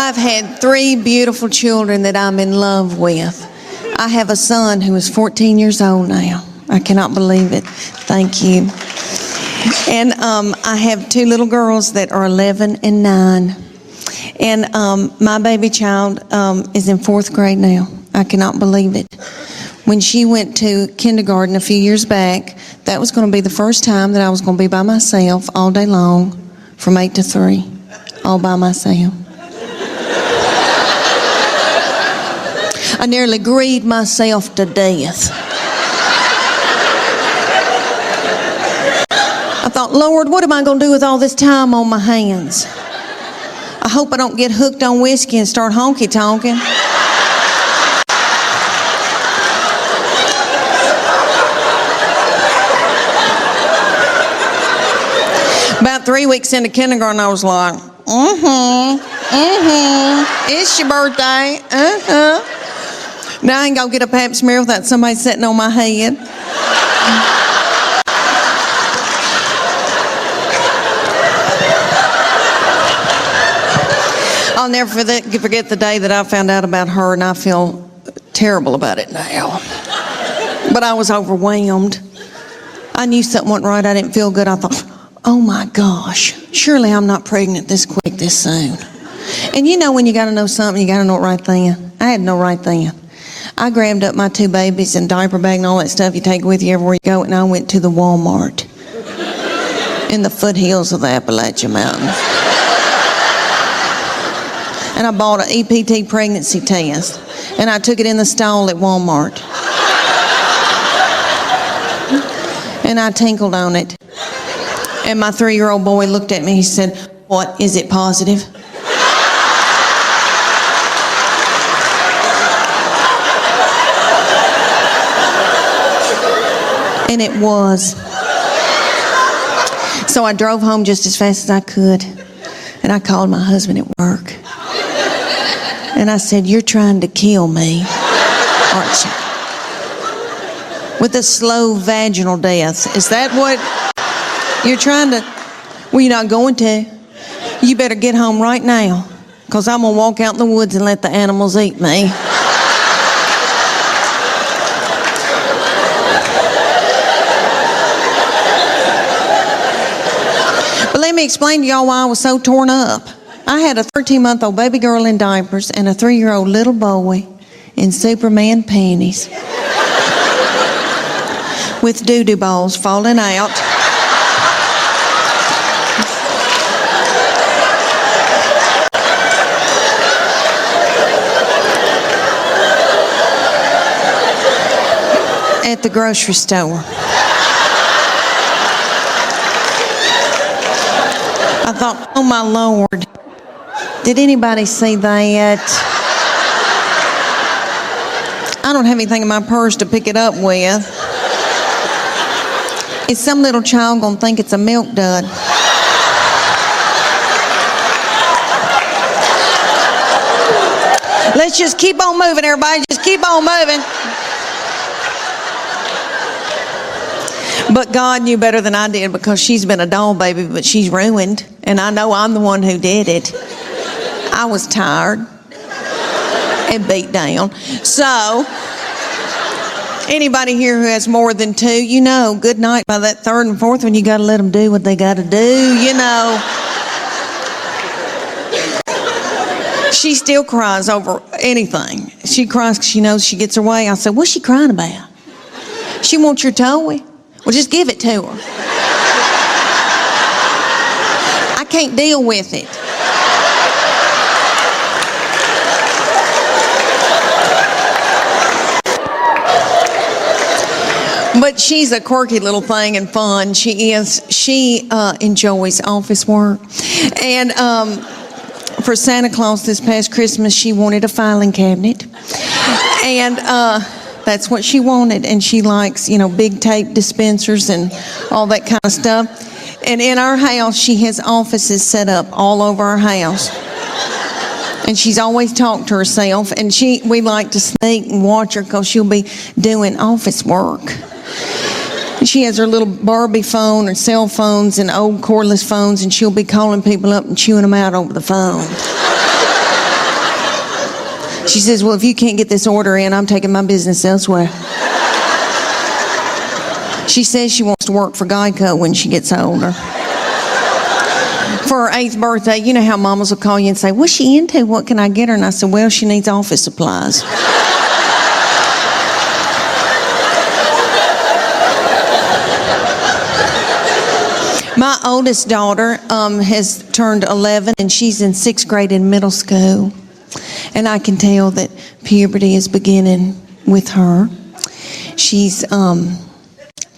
I've had 3 beautiful children that I'm in love with. I have a son who is 14 years old now. I cannot believe it. Thank you. And I have 2 little girls that are 11 and 9. And my baby child is in 4th grade now. I cannot believe it. When she went to kindergarten a few years back, that was going to be the first time that I was going to be by myself all day long from 8 to 3, all by myself. I nearly grieved myself to death. I thought, Lord, what am I going to do with all this time on my hands? I hope I don't get hooked on whiskey and start honky-tonking. About 3 weeks into kindergarten, I was like, it's your birthday, Now I ain't gonna get a pap smear without somebody sitting on my head. I'll never forget the day that I found out about her, and I feel terrible about it now. But I was overwhelmed. I knew something wasn't right. I didn't feel good. I thought, oh my gosh, surely I'm not pregnant this quick, this soon. And you know when you gotta know something, you gotta know it right then. I had no right then. I grabbed up my 2 babies and diaper bag and all that stuff you take with you everywhere you go, and I went to the Walmart in the foothills of the Appalachian Mountains. And I bought an EPT pregnancy test, and I took it in the stall at Walmart. And I tinkled on it. And my 3-year-old boy looked at me, he said, "What, is it positive?" And it was. So I drove home just as fast as I could, and I called my husband at work. And I said, "You're trying to kill me, aren't you? With a slow vaginal death. Is that what you're trying to?" "Well, you're not going to. You better get home right now, because I'm going to walk out in the woods and let the animals eat me." But let me explain to y'all why I was so torn up. I had a 13-month-old baby girl in diapers and a 3-year-old little boy in Superman panties with doo-doo balls falling out. At the grocery store. I thought, oh my Lord, did anybody see that? I don't have anything in my purse to pick it up with. Is some little child gonna think it's a milk dud? Let's just keep on moving, everybody. Just keep on moving. But God knew better than I did, because she's been a doll baby, but she's ruined. And I know I'm the one who did it. I was tired and beat down. So, anybody here who has more than 2, you know, good night. By that 3rd and 4th one, you got to let them do what they got to do, you know. She still cries over anything. She cries because she knows she gets her way. I said, "What's she crying about?" "She wants your toy." "Well, just give it to her." "I can't deal with it." But she's a quirky little thing and fun. She is. She enjoys office work. And for Santa Claus this past Christmas, she wanted a filing cabinet. And that's what she wanted. And she likes, you know, big tape dispensers and all that kind of stuff. And in our house, she has offices set up all over our house. And she's always talked to herself. And we like to sneak and watch her, because she'll be doing office work. She has her little Barbie phone or cell phones and old cordless phones, and she'll be calling people up and chewing them out over the phone. She says, well, if you can't get this order in, I'm taking my business elsewhere. She says she wants to work for Geico when she gets older. For her 8th birthday, you know how mamas will call you and say, what's she into? What can I get her? And I said, well, she needs office supplies. My oldest daughter has turned 11, and she's in 6th grade in middle school. And I can tell that puberty is beginning with her. She's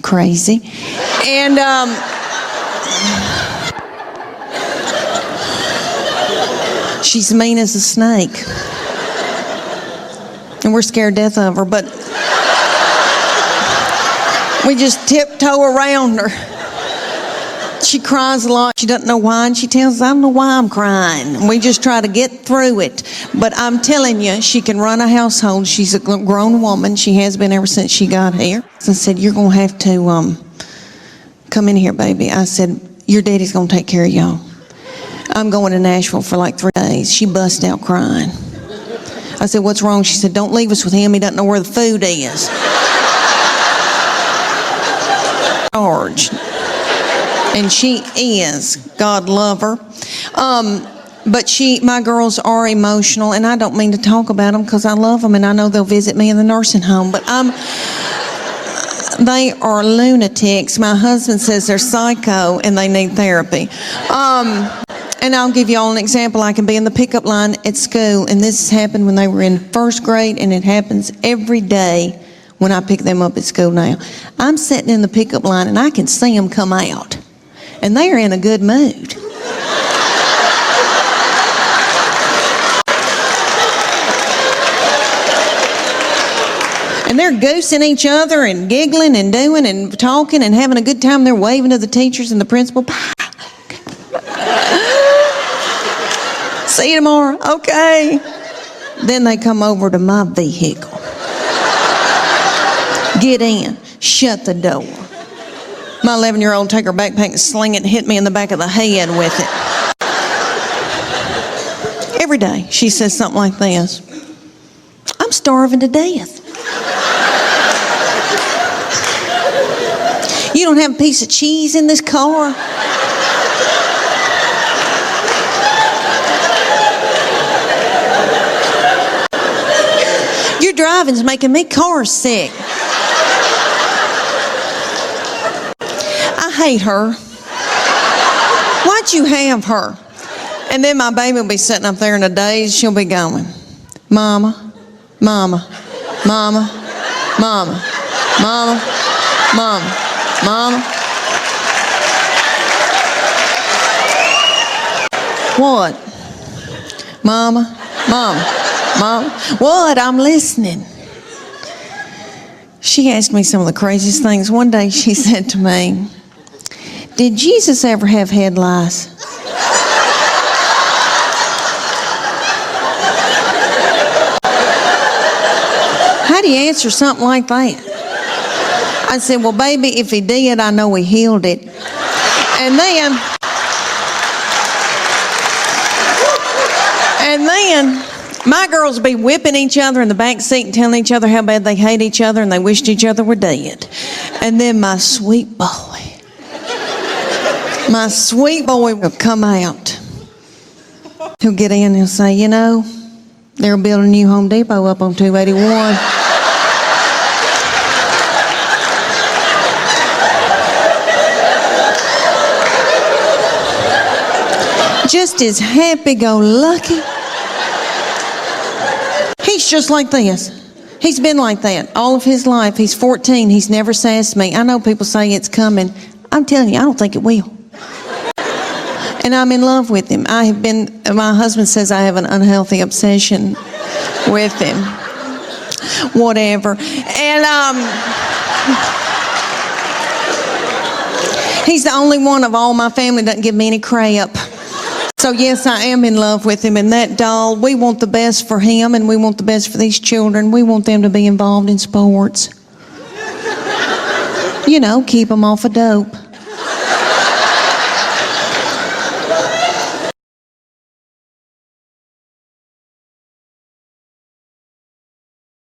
crazy. And she's mean as a snake. And we're scared to death of her, but we just tiptoe around her. She cries a lot. She doesn't know why, and she tells us, I don't know why I'm crying. And we just try to get through it. But I'm telling you, she can run a household. She's a grown woman. She has been ever since she got here. So I said, you're going to have to come in here, baby. I said, your daddy's going to take care of y'all. I'm going to Nashville for like 3 days. She bust out crying. I said, what's wrong? She said, don't leave us with him. He doesn't know where the food is. Charged. And she is. God love her. But my girls are emotional, and I don't mean to talk about them because I love them, and I know they'll visit me in the nursing home. But they are lunatics. My husband says they're psycho, and they need therapy. And I'll give you all an example. I can be in the pickup line at school, and this happened when they were in 1st grade, and it happens every day when I pick them up at school now. I'm sitting in the pickup line, and I can see them come out. And they are in a good mood. And they're goosing each other and giggling and doing and talking and having a good time. They're waving to the teachers and the principal. See you tomorrow. Okay. Then they come over to my vehicle. Get in. Shut the door. My 11-year-old take her backpack and sling it and hit me in the back of the head with it. Every day she says something like this. I'm starving to death. You don't have a piece of cheese in this car? Your driving's making me car sick. I hate her. Why'd you have her? And then my baby will be sitting up there in a daze. She'll be going, Mama, Mama, Mama, Mama, Mama, Mama, Mama. What? Mama, Mama, Mama. What? I'm listening. She asked me some of the craziest things. One day she said to me, did Jesus ever have head lice? How do you answer something like that? I said, well, baby, if he did, I know he healed it. And then my girls be whipping each other in the back seat and telling each other how bad they hate each other and they wished each other were dead. And then my sweet boy will come out. He'll get in and he'll say, you know, they're building a new Home Depot up on 281. Just as happy-go-lucky. He's just like this. He's been like that all of his life. He's 14. He's never sassed me. I know people say it's coming. I'm telling you, I don't think it will. And I'm in love with him. My husband says I have an unhealthy obsession with him. Whatever. And he's the only one of all my family that doesn't give me any crap. So yes, I am in love with him. And that doll, we want the best for him and we want the best for these children. We want them to be involved in sports. You know, keep them off of dope.